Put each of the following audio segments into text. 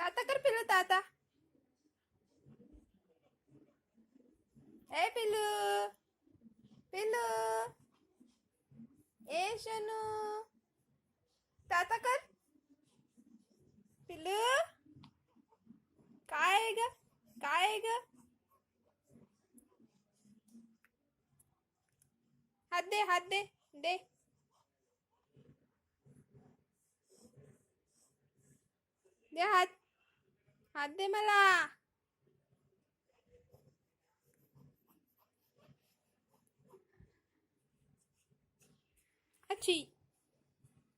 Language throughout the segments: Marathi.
ताता कर पिल्लू ताता. ए पिल्लू पिल्लू ए शनू ताता कर. पिल्लू काय आहे ग काय आहे ग. हात दे हात दे दे. दे हात हात दे मला. आची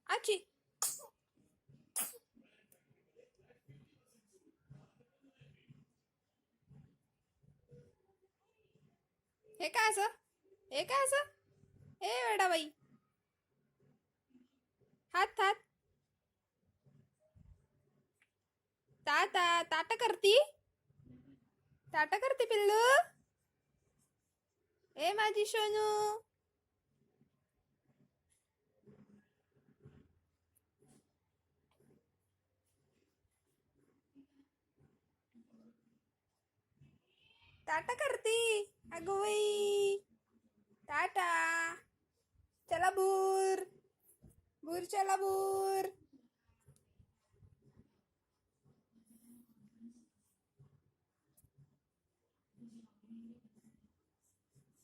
आची. हे काय असं हे काय असं ए वेडाबाई. हात हात. ताता ताटा करती ताटा करते पिल्लू. ए माझी सोनू. टाटा करती अगं बाई. टाटा. चला बूर बूर चला बूर.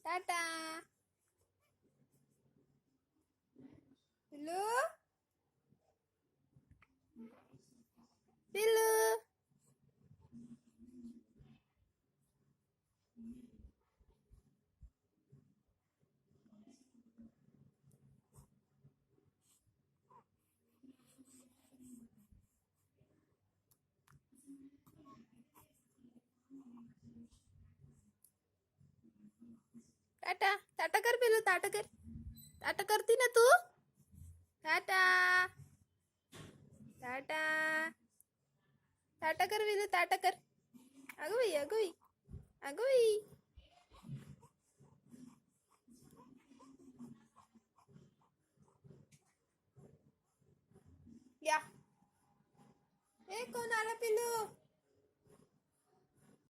टाटा. पिल्लू पिल्लू. टाटा टाटा कर पिल्लू टाटा कर. टाटा करती ना तू. टाटा टाटा टाटा कर पिल्लू टाटा कर. अगं बाई अगं बाई अगं बाई. या ए कोण आलं पिल्लू.